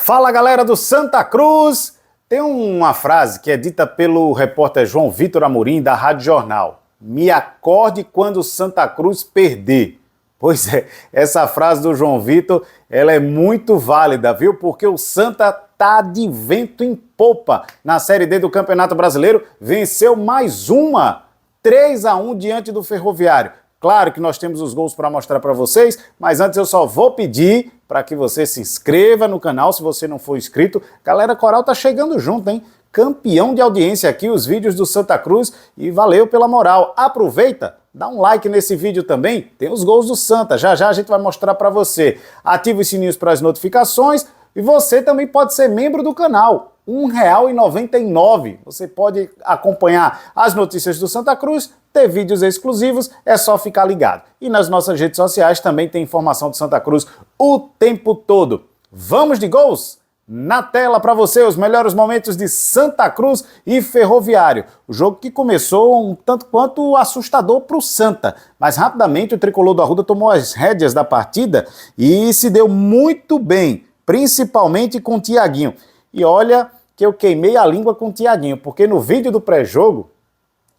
Fala, galera do Santa Cruz! Tem uma frase que é dita pelo repórter João Vitor Amorim da Rádio Jornal: me acorde quando o Santa Cruz perder. Pois é, essa frase do João Vitor, ela é muito válida, viu? Porque o Santa tá de vento em popa na Série D do Campeonato Brasileiro, venceu mais uma, 3-1 diante do Ferroviário. Claro que nós temos os gols para mostrar para vocês, mas antes eu só vou pedir para que você se inscreva no canal se você não for inscrito. Galera, Coral tá chegando junto, hein? Campeão de audiência aqui, os vídeos do Santa Cruz, e valeu pela moral. Aproveita, dá um like nesse vídeo também, tem os gols do Santa, já já a gente vai mostrar para você. Ativa os sininhos para as notificações e você também pode ser membro do canal. R$ 1,99. Você pode acompanhar as notícias do Santa Cruz, ter vídeos exclusivos, é só ficar ligado. E nas nossas redes sociais também tem informação do Santa Cruz o tempo todo. Vamos de gols? Na tela para você os melhores momentos de Santa Cruz e Ferroviário. O jogo que começou um tanto quanto assustador para o Santa, mas rapidamente o tricolor do Arruda tomou as rédeas da partida e se deu muito bem, principalmente com o Thiaguinho. E olha que eu queimei a língua com o Thiaguinho, porque no vídeo do pré-jogo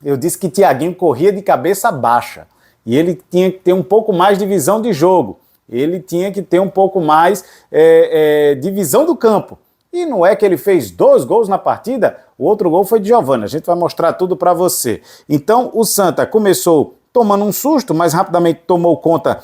eu disse que Thiaguinho corria de cabeça baixa e ele tinha que ter um pouco mais de visão de jogo, ele tinha que ter um pouco mais de visão do campo. E não é que ele fez 2 gols na partida, o outro gol foi de Giovani, a gente vai mostrar tudo para você. Então o Santa começou tomando um susto, mas rapidamente tomou conta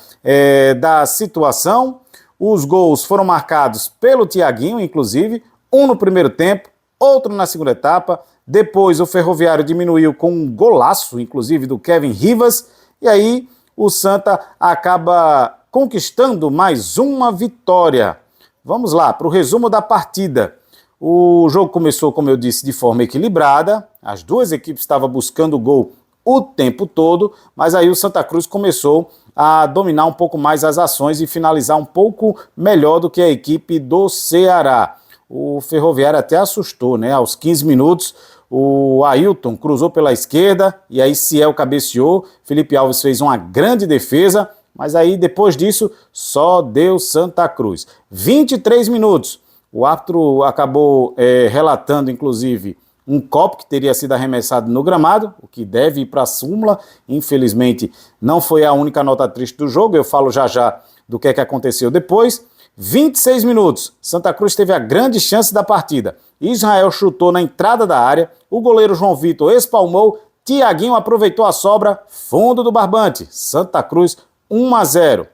da situação. Os gols foram marcados pelo Thiaguinho, inclusive, um no primeiro tempo, outro na segunda etapa. Depois o Ferroviário diminuiu com um golaço, inclusive, do Kevin Rivas. E aí o Santa acaba conquistando mais uma vitória. Vamos lá, para o resumo da partida. O jogo começou, como eu disse, de forma equilibrada. As duas equipes estavam buscando gol o tempo todo, mas aí o Santa Cruz começou a dominar um pouco mais as ações e finalizar um pouco melhor do que a equipe do Ceará. O Ferroviário até assustou, né? Aos 15 minutos, o Ailton cruzou pela esquerda e aí Ciel cabeceou, Felipe Alves fez uma grande defesa, mas aí depois disso só deu Santa Cruz. 23 minutos, o árbitro acabou relatando, inclusive, um copo que teria sido arremessado no gramado, o que deve ir para a súmula. Infelizmente, não foi a única nota triste do jogo, eu falo já já do que aconteceu depois. 26 minutos, Santa Cruz teve a grande chance da partida. Israel chutou na entrada da área, o goleiro João Vitor espalmou, Thiaguinho aproveitou a sobra, fundo do barbante, Santa Cruz 1-0.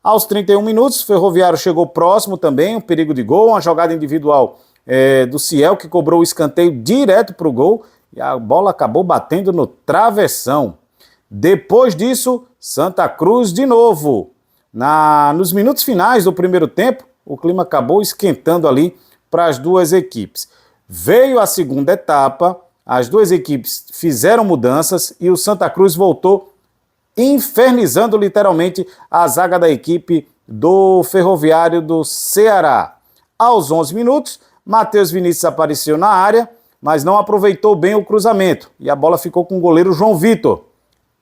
Aos 31 minutos, o Ferroviário chegou próximo também, um perigo de gol, uma jogada individual do Ciel, que cobrou o escanteio direto para o gol, e a bola acabou batendo no travessão. Depois disso, Santa Cruz de novo. Nos minutos finais do primeiro tempo, o clima acabou esquentando ali para as duas equipes. Veio a segunda etapa, as duas equipes fizeram mudanças e o Santa Cruz voltou infernizando literalmente a zaga da equipe do Ferroviário do Ceará. Aos 11 minutos, Matheus Vinícius apareceu na área, mas não aproveitou bem o cruzamento e a bola ficou com o goleiro João Vitor.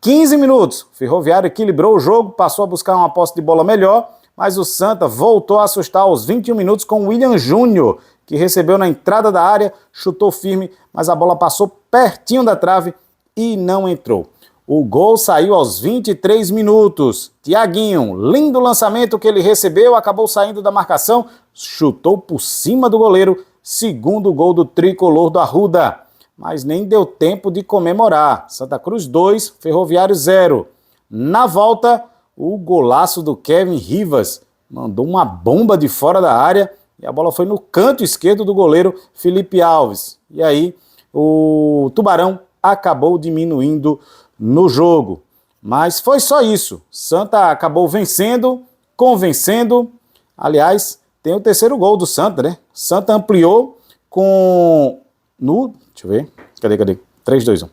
15 minutos, o Ferroviário equilibrou o jogo, passou a buscar uma posse de bola melhor, mas o Santa voltou a assustar aos 21 minutos com o William Júnior, que recebeu na entrada da área, chutou firme, mas a bola passou pertinho da trave e não entrou. O gol saiu aos 23 minutos. Thiaguinho, lindo lançamento que ele recebeu, acabou saindo da marcação, chutou por cima do goleiro, segundo gol do tricolor do Arruda. Mas nem deu tempo de comemorar. Santa Cruz 2, Ferroviário 0. Na volta, o golaço do Kevin Rivas mandou uma bomba de fora da área e a bola foi no canto esquerdo do goleiro Felipe Alves. E aí o Tubarão acabou diminuindo no jogo. Mas foi só isso. Santa acabou vencendo, convencendo. Aliás, tem o terceiro gol do Santa, né? Santa ampliou com... Deixa eu ver. Cadê? 3, 2, 1.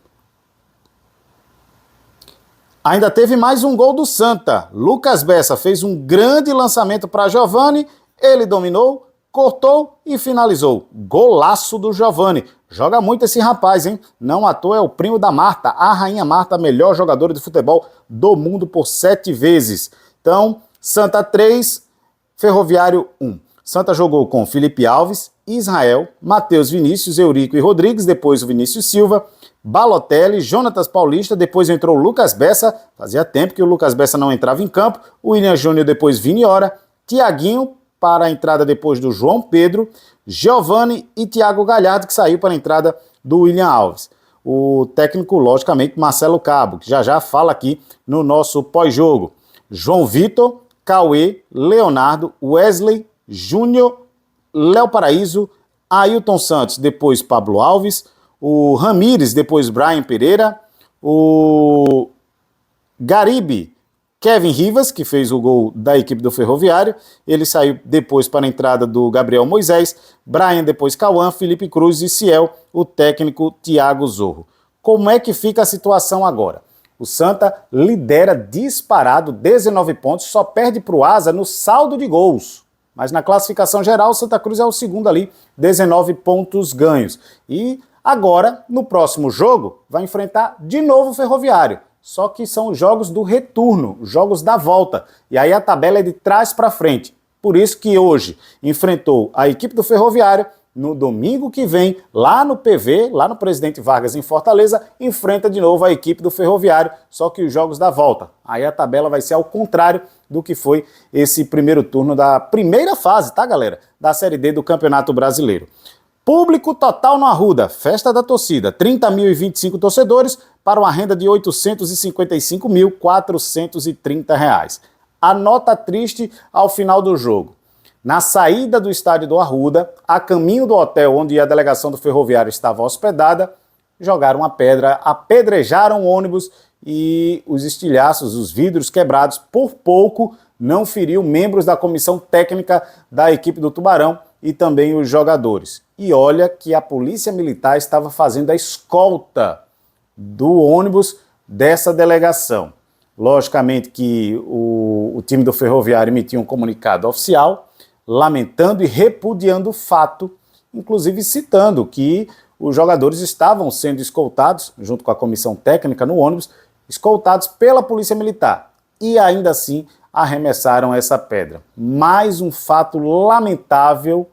Ainda teve mais um gol do Santa. Lucas Bessa fez um grande lançamento para Giovani. Ele dominou, cortou e finalizou. Golaço do Giovani. Joga muito esse rapaz, hein? Não à toa é o primo da Marta, a Rainha Marta, a melhor jogadora de futebol do mundo por 7 vezes. Então, Santa 3, Ferroviário 1. Santa jogou com Felipe Alves, Israel, Matheus Vinícius, Eurico e Rodrigues, depois o Vinícius Silva, Balotelli, Jonatas Paulista, depois entrou Lucas Bessa, fazia tempo que o Lucas Bessa não entrava em campo, o William Júnior, depois Vini Ora, Tiaguinho para a entrada depois do João Pedro, Giovani e Thiago Galhardo, que saiu para a entrada do William Alves. O técnico, logicamente, Marcelo Cabo, que já fala aqui no nosso pós-jogo. João Vitor, Cauê, Leonardo, Wesley, Júnior, Léo Paraíso, Ailton Santos, depois Pablo Alves, o Ramires, depois Brian Pereira, o Garibe, Kevin Rivas, que fez o gol da equipe do Ferroviário, ele saiu depois para a entrada do Gabriel Moisés, Brian, depois Cauã, Felipe Cruz e Ciel, o técnico Thiago Zorro. Como é que fica a situação agora? O Santa lidera disparado, 19 pontos, só perde para o Asa no saldo de gols. Mas na classificação geral, o Santa Cruz é o segundo ali, 19 pontos ganhos. E agora, no próximo jogo, vai enfrentar de novo o Ferroviário. Só que são os jogos do retorno, os jogos da volta. E aí a tabela é de trás para frente. Por isso que hoje enfrentou a equipe do Ferroviário. No domingo que vem, lá no PV, lá no Presidente Vargas em Fortaleza, enfrenta de novo a equipe do Ferroviário, só que os jogos da volta. Aí a tabela vai ser ao contrário do que foi esse primeiro turno da primeira fase, tá, galera? Da Série D do Campeonato Brasileiro. Público total no Arruda, festa da torcida, 30.025 torcedores para uma renda de R$ 855.430. A nota triste ao final do jogo. Na saída do estádio do Arruda, a caminho do hotel onde a delegação do Ferroviário estava hospedada, jogaram uma pedra, apedrejaram o ônibus e os estilhaços, os vidros quebrados, por pouco não feriu membros da comissão técnica da equipe do Tubarão e também os jogadores. E olha que a polícia militar estava fazendo a escolta do ônibus dessa delegação. Logicamente que o time do Ferroviário emitiu um comunicado oficial lamentando e repudiando o fato, inclusive citando que os jogadores estavam sendo escoltados, junto com a comissão técnica no ônibus, escoltados pela polícia militar. E ainda assim arremessaram essa pedra. Mais um fato lamentável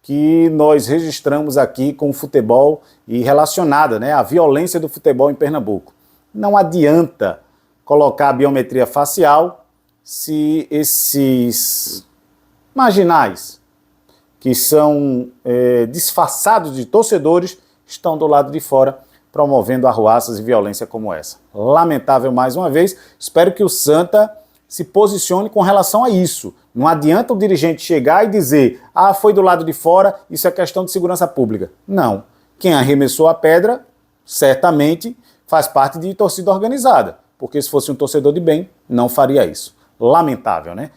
que nós registramos aqui com o futebol e relacionada, né, à violência do futebol em Pernambuco. Não adianta colocar a biometria facial se esses marginais, que são disfarçados de torcedores, estão do lado de fora promovendo arruaças e violência como essa. Lamentável mais uma vez, espero que o Santa se posicione com relação a isso. Não adianta o dirigente chegar e dizer, foi do lado de fora, isso é questão de segurança pública. Não. Quem arremessou a pedra, certamente, faz parte de torcida organizada, porque se fosse um torcedor de bem, não faria isso. Lamentável, né?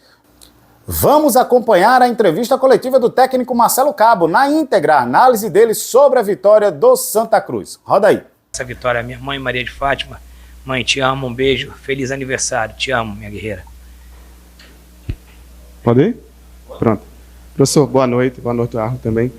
Vamos acompanhar a entrevista coletiva do técnico Marcelo Cabo, na íntegra, análise dele sobre a vitória do Santa Cruz. Roda aí. Essa vitória, minha mãe Maria de Fátima. Mãe, te amo, um beijo, feliz aniversário, te amo, minha guerreira. Pode ir? Pronto. Professor, boa noite, Arno também.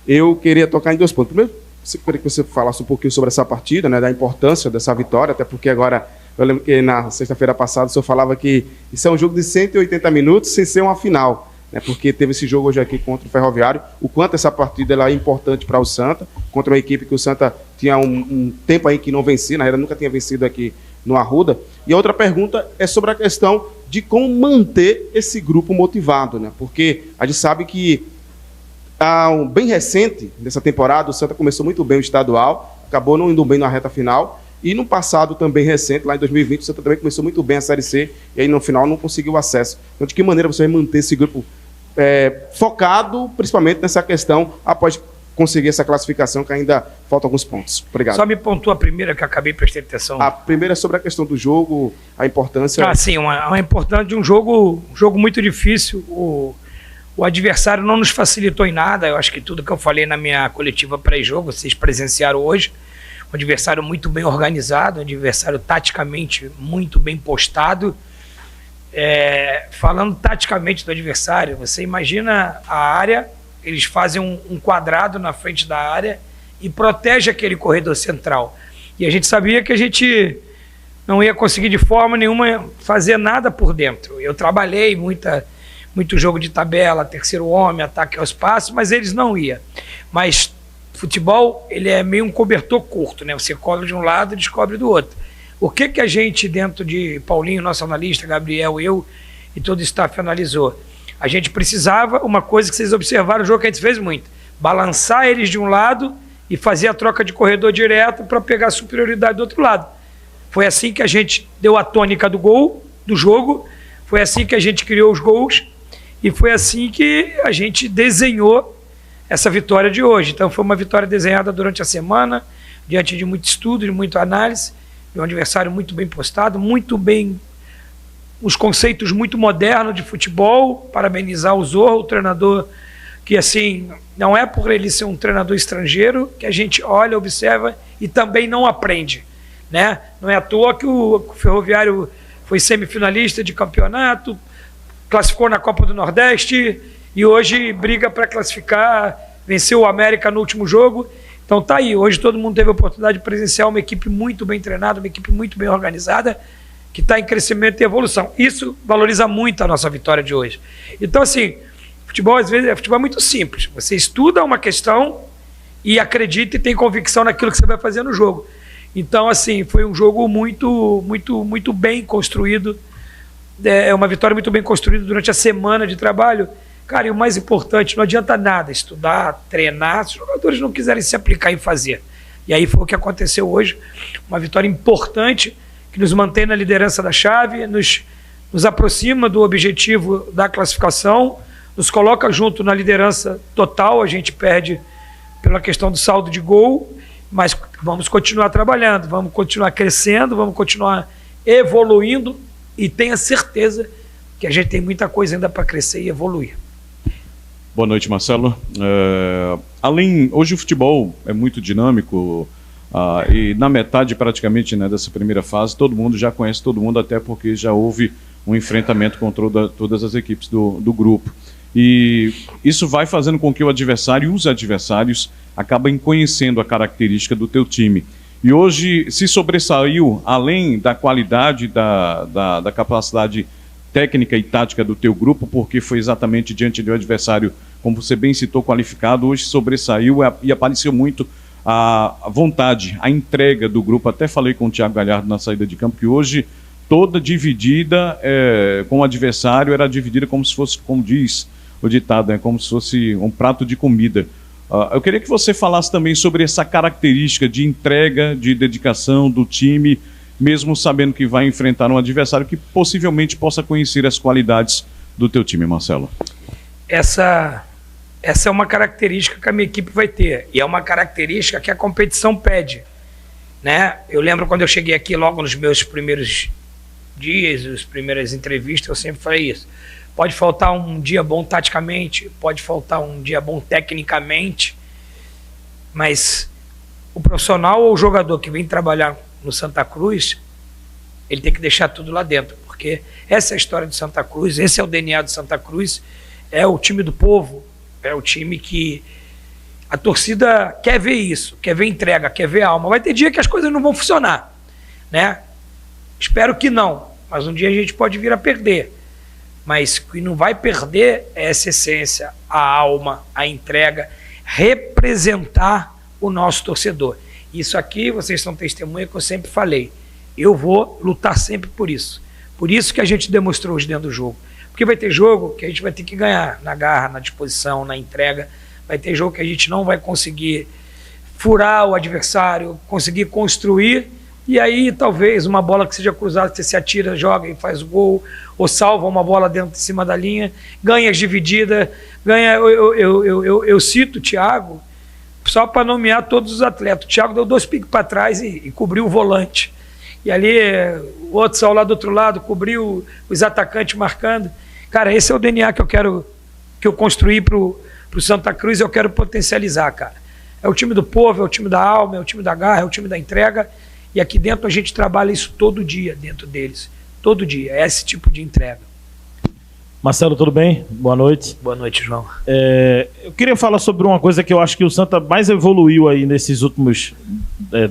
Eu queria tocar em 2 pontos. Primeiro, eu queria que você falasse um pouquinho sobre essa partida, né, da importância dessa vitória, até porque agora, eu lembro que na sexta-feira passada o senhor falava que isso é um jogo de 180 minutos sem ser uma final, né, porque teve esse jogo hoje aqui contra o Ferroviário, o quanto essa partida ela é importante para o Santa, contra uma equipe que o Santa tinha um tempo aí que não vencia, na verdade nunca tinha vencido aqui no Arruda. E a outra pergunta é sobre a questão de como manter esse grupo motivado, né? Porque a gente sabe que bem recente dessa temporada o Santa começou muito bem o estadual, acabou não indo bem na reta final, e no passado também recente, lá em 2020, o Santa também começou muito bem a Série C, e aí no final não conseguiu acesso. Então de que maneira você vai manter esse grupo focado, principalmente nessa questão, após conseguir essa classificação, que ainda faltam alguns pontos. Obrigado. Só me pontua a primeira, que eu acabei prestando atenção. A primeira é sobre a questão do jogo, a importância... Sim, uma importância de um jogo muito difícil. O adversário não nos facilitou em nada. Eu acho que tudo que eu falei na minha coletiva pré-jogo, vocês presenciaram hoje. Um adversário muito bem organizado, um adversário taticamente muito bem postado. Falando taticamente do adversário, você imagina a área, eles fazem um quadrado na frente da área e protege aquele corredor central. E a gente sabia que a gente não ia conseguir de forma nenhuma fazer nada por dentro. Eu trabalhei muito jogo de tabela, terceiro homem, ataque ao espaço, mas eles não iam. Mas futebol, ele é meio um cobertor curto, né? Você cobre de um lado e descobre do outro. O que a gente, dentro de Paulinho, nosso analista, Gabriel, eu e todo o staff analisou? A gente precisava, uma coisa que vocês observaram, o jogo que a gente fez muito, balançar eles de um lado e fazer a troca de corredor direto para pegar a superioridade do outro lado. Foi assim que a gente deu a tônica do gol, do jogo, foi assim que a gente criou os gols e foi assim que a gente desenhou essa vitória de hoje. Então foi uma vitória desenhada durante a semana, diante de muito estudo, de muita análise, de um adversário muito bem postado, muito bem, os conceitos muito modernos de futebol. Parabenizar o Zorro, o treinador que, assim, não é por ele ser um treinador estrangeiro que a gente olha, observa e também não aprende, né? Não é à toa que o Ferroviário foi semifinalista de campeonato, classificou na Copa do Nordeste e hoje briga para classificar, venceu o América no último jogo. Então tá aí, hoje todo mundo teve a oportunidade de presenciar uma equipe muito bem treinada, uma equipe muito bem organizada, que está em crescimento e evolução. Isso valoriza muito a nossa vitória de hoje. Então, assim, futebol às vezes futebol é muito simples. Você estuda uma questão e acredita e tem convicção naquilo que você vai fazer no jogo. Então, assim, foi um jogo muito bem construído, uma vitória muito bem construída durante a semana de trabalho. Cara, e o mais importante, não adianta nada estudar, treinar, se os jogadores não quiserem se aplicar em fazer. E aí foi o que aconteceu hoje, uma vitória importante, que nos mantém na liderança da chave, nos aproxima do objetivo da classificação, nos coloca junto na liderança total. A gente perde pela questão do saldo de gol, mas vamos continuar trabalhando, vamos continuar crescendo, vamos continuar evoluindo e tenha certeza que a gente tem muita coisa ainda para crescer e evoluir. Boa noite, Marcelo. Hoje o futebol é muito dinâmico e na metade praticamente, né, dessa primeira fase todo mundo já conhece todo mundo, até porque já houve um enfrentamento com todas as equipes do grupo. E isso vai fazendo com que o adversário e os adversários acabem conhecendo a característica do teu time. E hoje se sobressaiu, além da qualidade, da capacidade técnica e tática do teu grupo, porque foi exatamente diante do adversário, como você bem citou, qualificado. Hoje sobressaiu e apareceu muito a vontade, a entrega do grupo. Até falei com o Thiago Galhardo na saída de campo que hoje toda dividida com o adversário era dividida como se fosse, como diz o ditado, né, como se fosse um prato de comida. Eu queria que você falasse também sobre essa característica de entrega, de dedicação do time, mesmo sabendo que vai enfrentar um adversário que possivelmente possa conhecer as qualidades do teu time, Marcelo. Essa é uma característica que a minha equipe vai ter, e é uma característica que a competição pede, né? Eu lembro quando eu cheguei aqui, logo nos meus primeiros dias, as primeiras entrevistas, eu sempre falei isso. Pode faltar um dia bom taticamente, pode faltar um dia bom tecnicamente, mas o profissional ou o jogador que vem trabalhar no Santa Cruz, ele tem que deixar tudo lá dentro, porque essa é a história do Santa Cruz, esse é o DNA do Santa Cruz, é o time do povo, é o time que a torcida quer ver isso, quer ver entrega, quer ver alma. Vai ter dia que as coisas não vão funcionar, né? Espero que não, mas um dia a gente pode vir a perder. Mas o que não vai perder é essa essência, a alma, a entrega, representar o nosso torcedor. Isso aqui, vocês são testemunha que eu sempre falei. Eu vou lutar sempre por isso. Por isso que a gente demonstrou hoje dentro do jogo. Porque vai ter jogo que a gente vai ter que ganhar na garra, na disposição, na entrega. Vai ter jogo que a gente não vai conseguir furar o adversário, conseguir construir. E aí, talvez, uma bola que seja cruzada, você se atira, joga e faz gol, ou salva uma bola dentro de cima da linha, ganha as divididas, ganha... Eu cito o Thiago, só para nomear todos os atletas. O Thiago deu 2 piques para trás e cobriu o volante. E ali, o outro saiu lá do outro lado, cobriu os atacantes marcando. Cara, esse é o DNA que eu construí pro Santa Cruz, eu quero potencializar, cara. É o time do povo, é o time da alma, é o time da garra, é o time da entrega. E aqui dentro a gente trabalha isso todo dia dentro deles. Todo dia. É esse tipo de entrega. Marcelo, tudo bem? Boa noite. Boa noite, João. Eu queria falar sobre uma coisa que eu acho que o Santa mais evoluiu aí nesses últimos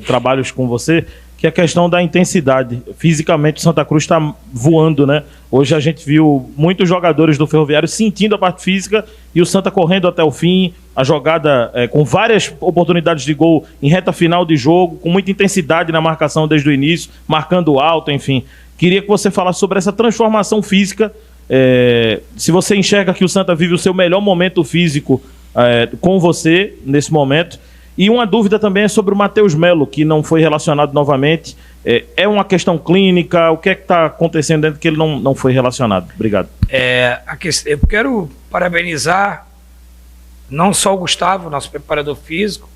trabalhos com você, que é a questão da intensidade. Fisicamente, o Santa Cruz está voando, né? Hoje a gente viu muitos jogadores do Ferroviário sentindo a parte física e o Santa correndo até o fim, a jogada com várias oportunidades de gol em reta final de jogo, com muita intensidade na marcação desde o início, marcando alto, enfim. Queria que você falasse sobre essa transformação física, se você enxerga que o Santa vive o seu melhor momento físico com você nesse momento. E uma dúvida também é sobre o Matheus Melo, que não foi relacionado novamente. É uma questão clínica? O que é que está acontecendo dentro que ele não foi relacionado? Obrigado. Eu quero parabenizar não só o Gustavo, nosso preparador físico,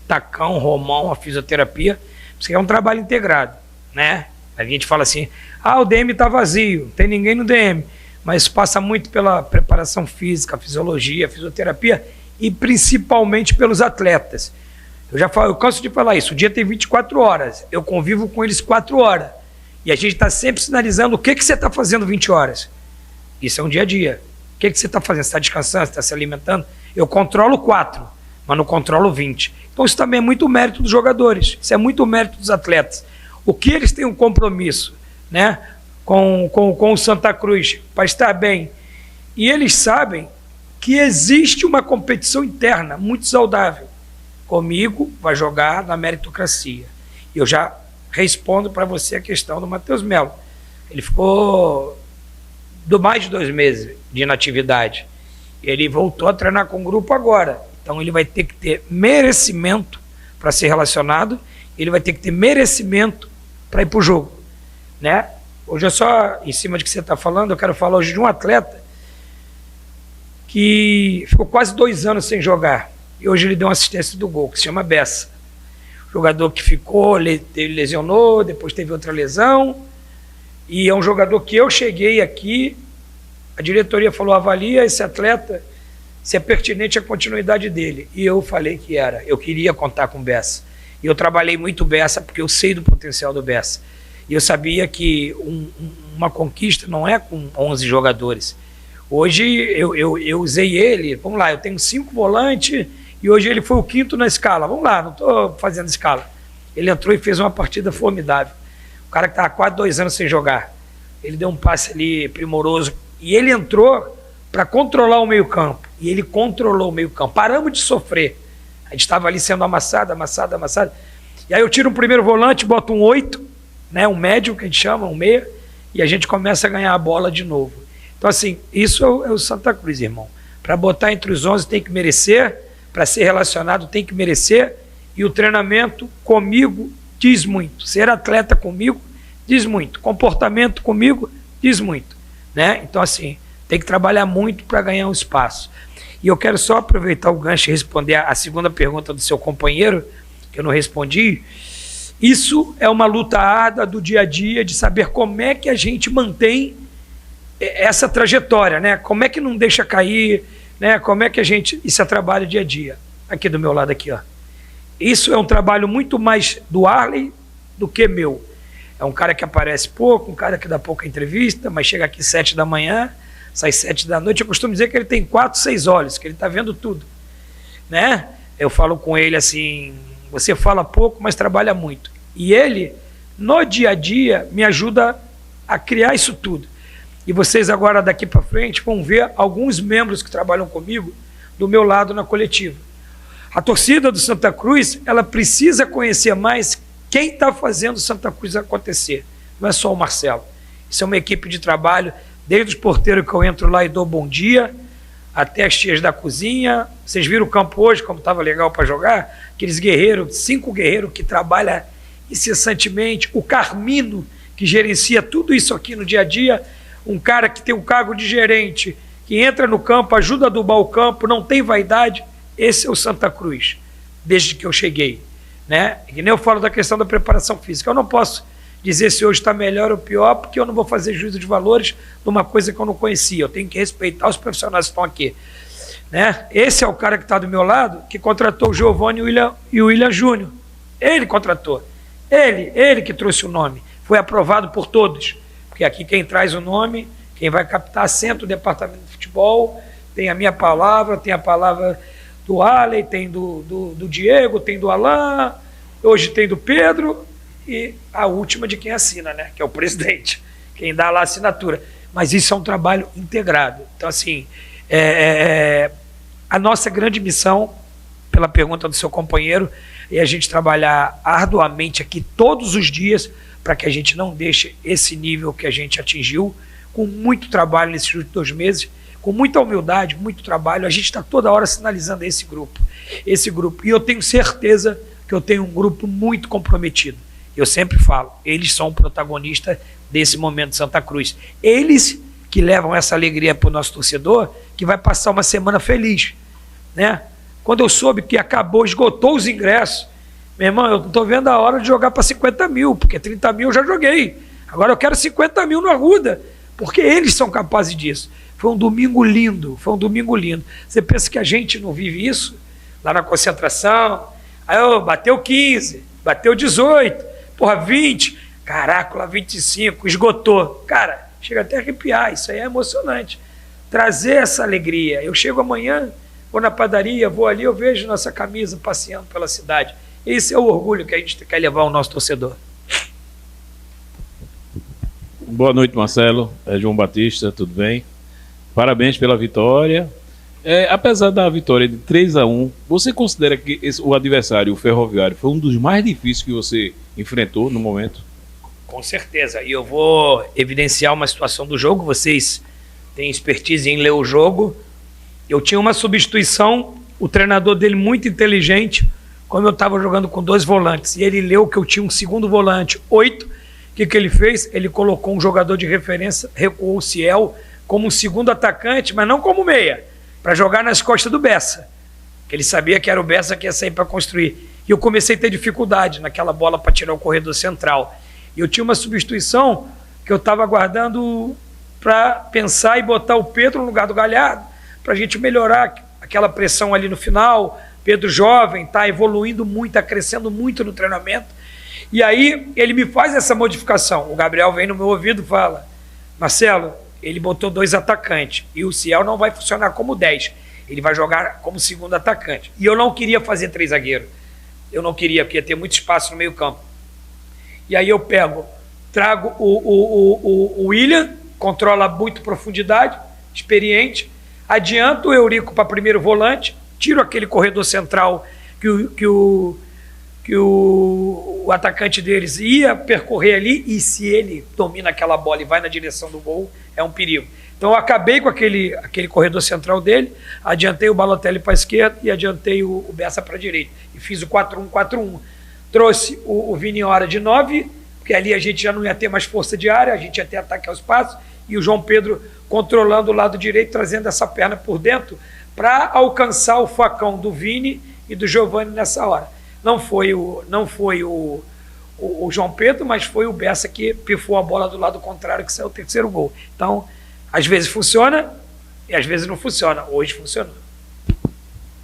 Tacão, Romão, a fisioterapia, porque é um trabalho integrado, né? A gente fala assim, o DM está vazio, não tem ninguém no DM, mas passa muito pela preparação física, fisiologia, fisioterapia, e principalmente pelos atletas. Eu canso de falar isso, o dia tem 24 horas, eu convivo com eles 4 horas, e a gente está sempre sinalizando o que você está fazendo 20 horas. Isso é um dia a dia. O que você está fazendo? Você está descansando, você está se alimentando? Eu controlo 4, mas não controlo 20. Então isso também é muito mérito dos jogadores, isso é muito mérito dos atletas. O que eles têm um compromisso, né, com o Santa Cruz para estar bem, e eles sabem que existe uma competição interna muito saudável. Comigo vai jogar na meritocracia. E eu já respondo para você a questão do Matheus Melo. Ele ficou mais de 2 meses de inatividade. Ele voltou a treinar com o grupo agora. Então ele vai ter que ter merecimento para ser relacionado, ele vai ter que ter merecimento para ir para o jogo, né? Hoje é só, em cima de que você está falando, eu quero falar hoje de um atleta que ficou quase 2 anos sem jogar, e hoje ele deu uma assistência do gol, que se chama Bessa. Jogador que ficou, ele lesionou, depois teve outra lesão, e é um jogador que eu cheguei aqui, a diretoria falou, avalia esse atleta, se é pertinente a continuidade dele, e eu falei que era, eu queria contar com o Bessa, e eu trabalhei muito o Bessa, porque eu sei do potencial do Bessa, e eu sabia que uma conquista não é com 11 jogadores. Hoje eu usei ele, vamos lá, eu tenho 5 volantes e hoje ele foi o 5º na escala. Vamos lá, não estou fazendo escala. Ele entrou e fez uma partida formidável. O cara que estava quase 2 anos sem jogar. Ele deu um passe ali primoroso e ele entrou para controlar o meio-campo. E ele controlou o meio-campo. Paramos de sofrer. A gente estava ali sendo amassado. E aí eu tiro um primeiro volante, boto um 8, né, um médio que a gente chama, um meia, e a gente começa a ganhar a bola de novo. Então, assim, isso é o Santa Cruz, irmão. Para botar entre os 11 tem que merecer, para ser relacionado tem que merecer, e o treinamento comigo diz muito. Ser atleta comigo diz muito. Comportamento comigo diz muito, né? Então, assim, tem que trabalhar muito para ganhar um espaço. E eu quero só aproveitar o gancho e responder a segunda pergunta do seu companheiro, que eu não respondi. Isso é uma luta árdua do dia a dia, de saber como é que a gente mantém essa trajetória, né? Como é que não deixa cair, né? Como é que a gente... Isso é trabalho dia a dia. Aqui do meu lado, aqui, ó. Isso é um trabalho muito mais do Arley do que meu. É um cara que aparece pouco, um cara que dá pouca entrevista, mas chega aqui 7 da manhã, sai 7 da noite. Eu costumo dizer que ele tem 4, 6 olhos, que ele está vendo tudo, né? Eu falo com ele assim, você fala pouco, mas trabalha muito. E ele, no dia a dia, me ajuda a criar isso tudo. E vocês agora, daqui para frente, vão ver alguns membros que trabalham comigo do meu lado na coletiva. A torcida do Santa Cruz, ela precisa conhecer mais quem está fazendo o Santa Cruz acontecer. Não é só o Marcelo. Isso é uma equipe de trabalho, desde os porteiros que eu entro lá e dou bom dia, até as tias da cozinha. Vocês viram o campo hoje, como estava legal para jogar? Aqueles guerreiros, 5 guerreiros que trabalham incessantemente. O Carmino, que gerencia tudo isso aqui no dia a dia. Um cara que tem um cargo de gerente, que entra no campo, ajuda a adubar o campo, não tem vaidade. Esse é o Santa Cruz, desde que eu cheguei, né? E nem eu falo da questão da preparação física. Eu não posso dizer se hoje está melhor ou pior, porque eu não vou fazer juízo de valores numa coisa que eu não conhecia. Eu tenho que respeitar os profissionais que estão aqui, né? Esse é o cara que está do meu lado, que contratou o Giovanni e o William Júnior. Ele contratou. Ele que trouxe o nome. Foi aprovado por todos. Porque aqui quem traz o nome, quem vai captar assento do departamento de futebol, tem a minha palavra, tem a palavra do Arley, tem do Diego, tem do Alain, hoje tem do Pedro, e a última de quem assina, né? Que é o presidente, quem dá lá a assinatura. Mas isso é um trabalho integrado. Então, assim, a nossa grande missão, pela pergunta do seu companheiro, é a gente trabalhar arduamente aqui todos os dias para que a gente não deixe esse nível que a gente atingiu, com muito trabalho nesses últimos 2 meses, com muita humildade, muito trabalho. A gente está toda hora sinalizando esse grupo. E eu tenho certeza que eu tenho um grupo muito comprometido. Eu sempre falo, eles são protagonistas desse momento de Santa Cruz. Eles que levam essa alegria para o nosso torcedor, que vai passar uma semana feliz, né? Quando eu soube que esgotou os ingressos, meu irmão, eu não estou vendo a hora de jogar para 50 mil, porque 30 mil eu já joguei. Agora eu quero 50 mil no Arruda, porque eles são capazes disso. Foi um domingo lindo, foi um domingo lindo. Você pensa que a gente não vive isso? Lá na concentração, aí bateu 15, bateu 18, porra, 20, caraca, lá 25, esgotou. Cara, chega até a arrepiar, isso aí é emocionante. Trazer essa alegria. Eu chego amanhã, vou na padaria, vou ali, eu vejo nossa camisa passeando pela cidade. Esse é o orgulho que a gente quer levar ao nosso torcedor. Boa noite, Marcelo. É João Batista, tudo bem? Parabéns pela vitória. Apesar da vitória de 3-1, você considera que o adversário, o Ferroviário, foi um dos mais difíceis que você enfrentou no momento? Com certeza. E eu vou evidenciar uma situação do jogo. Vocês têm expertise em ler o jogo. Eu tinha uma substituição, o treinador dele muito inteligente, como eu estava jogando com 2 volantes, e ele leu que eu tinha um segundo volante, 8. O que ele fez? Ele colocou um jogador de referência, recuou o Ciel como um segundo atacante, mas não como meia, para jogar nas costas do Bessa, que ele sabia que era o Bessa que ia sair para construir. E eu comecei a ter dificuldade naquela bola para tirar o corredor central. E eu tinha uma substituição que eu estava aguardando para pensar e botar o Pedro no lugar do Galhardo, para a gente melhorar aquela pressão ali no final. Pedro jovem, está evoluindo muito, está crescendo muito no treinamento. E aí ele me faz essa modificação. O Gabriel vem no meu ouvido e fala: Marcelo, ele botou 2 atacantes e o Ciel não vai funcionar como 10. Ele vai jogar como segundo atacante. E eu não queria fazer 3 zagueiros. Eu não queria, porque ia ter muito espaço no meio campo. E aí eu trago o William, controla muito profundidade, experiente, adianto o Eurico para primeiro volante, tiro aquele corredor central que o atacante deles ia percorrer ali, e se ele domina aquela bola e vai na direção do gol, é um perigo. Então eu acabei com aquele corredor central dele, adiantei o Balotelli para a esquerda e adiantei o Bessa para a direita. E fiz o 4-1-4-1. Trouxe o Vini Hora de 9, porque ali a gente já não ia ter mais força de área, a gente ia ter ataque ao espaço, e o João Pedro controlando o lado direito, trazendo essa perna por dentro, para alcançar o facão do Vini e do Giovani nessa hora. Não foi o João Pedro, mas foi o Bessa que pifou a bola do lado contrário, que saiu o 3º gol. Então, às vezes funciona e às vezes não funciona. Hoje funcionou.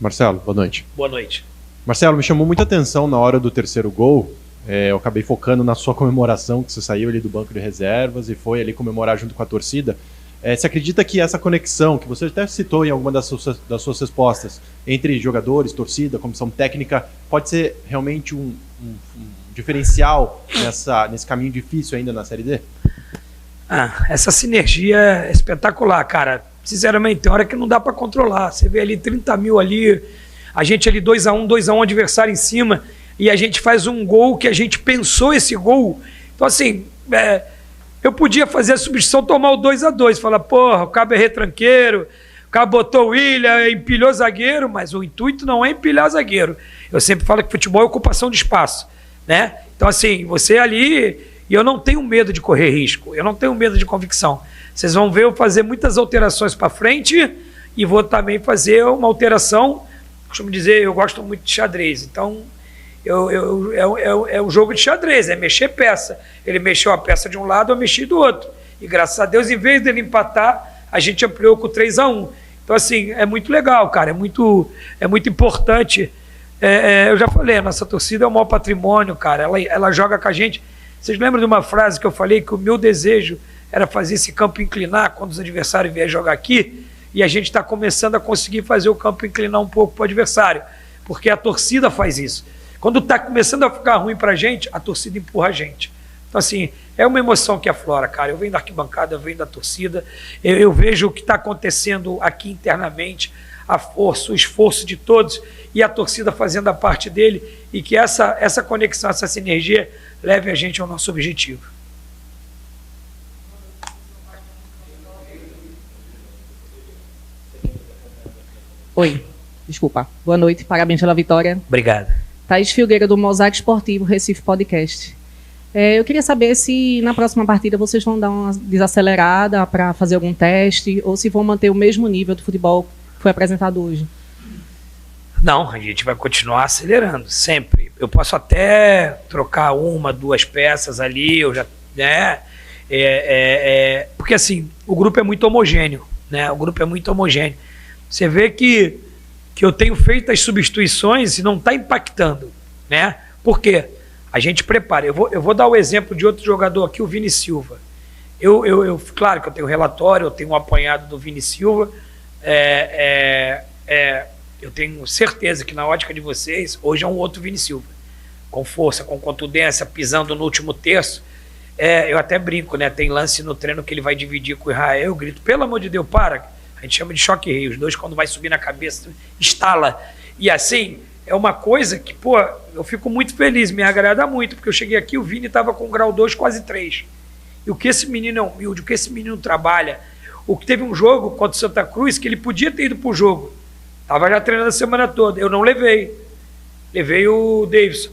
Marcelo, boa noite. Boa noite. Marcelo, me chamou muita atenção na hora do 3º gol. Eu acabei focando na sua comemoração, que você saiu ali do banco de reservas e foi ali comemorar junto com a torcida. Você acredita que essa conexão, que você até citou em alguma das suas respostas, entre jogadores, torcida, comissão técnica, pode ser realmente um diferencial nesse caminho difícil ainda na Série D? Essa sinergia é espetacular, cara. Sinceramente, tem hora que não dá para controlar. Você vê ali 30 mil ali, a gente ali 2-1, adversário em cima, e a gente faz um gol que a gente pensou esse gol. Então, assim, eu podia fazer a substituição, tomar o 2-2, falar, porra, o cabo é retranqueiro, o cabo botou o William, empilhou zagueiro, mas o intuito não é empilhar zagueiro. Eu sempre falo que futebol é ocupação de espaço, né? Então, assim, você ali... E eu não tenho medo de correr risco, eu não tenho medo de convicção. Vocês vão ver eu fazer muitas alterações para frente e vou também fazer uma alteração, costumo dizer, eu gosto muito de xadrez, então é um jogo de xadrez, é mexer peça. Ele mexeu a peça de um lado, eu mexi do outro. E graças a Deus, em vez dele empatar, a gente ampliou com 3-1. Então, assim, é muito legal, cara, é muito importante. Eu já falei, a nossa torcida é o maior patrimônio, cara, ela joga com a gente. Vocês lembram de uma frase que eu falei, que o meu desejo era fazer esse campo inclinar quando os adversários vierem jogar aqui, e a gente está começando a conseguir fazer o campo inclinar um pouco para o adversário, porque a torcida faz isso. Quando está começando a ficar ruim para a gente, a torcida empurra a gente. Então, assim, é uma emoção que aflora, cara. Eu venho da arquibancada, eu venho da torcida, eu vejo o que está acontecendo aqui internamente, a força, o esforço de todos e a torcida fazendo a parte dele, e que essa conexão, essa sinergia leve a gente ao nosso objetivo. Oi, desculpa. Boa noite, parabéns pela vitória. Obrigado. Thaís Filgueira, do Mosaico Esportivo, Recife Podcast. Eu queria saber se na próxima partida vocês vão dar uma desacelerada para fazer algum teste, ou se vão manter o mesmo nível do futebol que foi apresentado hoje. Não, a gente vai continuar acelerando, sempre. Eu posso até trocar 1, 2 peças ali, eu já, né? Porque assim, o grupo é muito homogêneo, né? O grupo é muito homogêneo. Você vê que eu tenho feito as substituições e não está impactando, né? Por quê? A gente prepara. Eu vou dar o exemplo de outro jogador aqui, o Vini Silva. Claro que eu tenho relatório, eu tenho um apanhado do Vini Silva. Eu tenho certeza que na ótica de vocês, hoje é um outro Vini Silva. Com força, com contundência, pisando no último terço. Eu até brinco, né? Tem lance no treino que ele vai dividir com o Israel. Eu grito, pelo amor de Deus, para. A gente chama de choque rei. Os dois, quando vai subir na cabeça, estala. E assim, é uma coisa que, pô, eu fico muito feliz, me agrada muito, porque eu cheguei aqui, o Vini estava com grau 2, quase 3. E o que esse menino é humilde, o que esse menino trabalha. O que teve um jogo contra o Santa Cruz, que ele podia ter ido para o jogo. Estava já treinando a semana toda. Eu não levei. Levei o Davidson.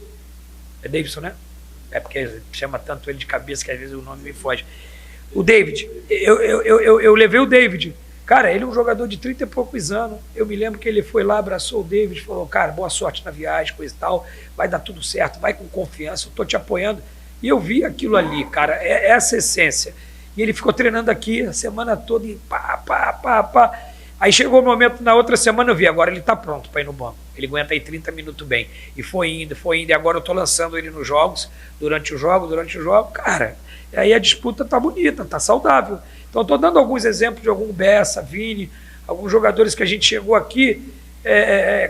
É Davidson, né? É porque chama tanto ele de cabeça que às vezes o nome me foge. O David. Eu levei o David. Cara, ele é um jogador de 30 e poucos anos. Eu me lembro que ele foi lá, abraçou o David, falou, cara, boa sorte na viagem, coisa e tal, vai dar tudo certo, vai com confiança, eu tô te apoiando. E eu vi aquilo ali, cara, essa essência. E ele ficou treinando aqui a semana toda e pá. Aí chegou o momento, na outra semana eu vi, agora ele tá pronto para ir no banco. Ele aguenta aí 30 minutos bem. E foi indo, e agora eu tô lançando ele nos jogos, durante o jogo, cara, aí a disputa tá bonita, tá saudável. Então, estou dando alguns exemplos de algum Bessa, Vini, alguns jogadores que a gente chegou aqui,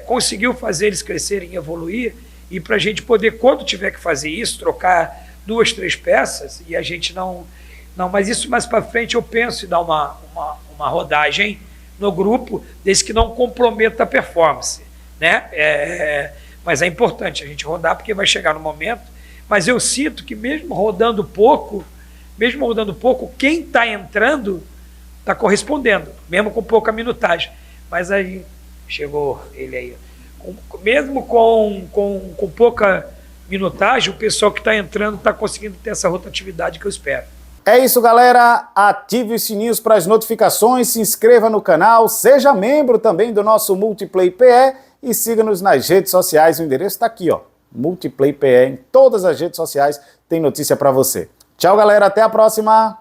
conseguiu fazer eles crescerem e evoluir, e para a gente poder, quando tiver que fazer isso, trocar 2, 3 peças, e a gente não, mas isso mais para frente eu penso em dar uma rodagem no grupo, desde que não comprometa a performance, né? Mas é importante a gente rodar, porque vai chegar no momento, mas eu sinto que mesmo rodando pouco, quem está entrando está correspondendo, mesmo com pouca minutagem. Mas aí chegou ele aí. Mesmo com pouca minutagem, o pessoal que está entrando está conseguindo ter essa rotatividade que eu espero. É isso, galera. Ative os sininhos para as notificações, se inscreva no canal, seja membro também do nosso Multiplay PE e siga-nos nas redes sociais. O endereço está aqui, ó. Multiplay PE em todas as redes sociais tem notícia para você. Tchau, galera. Até a próxima.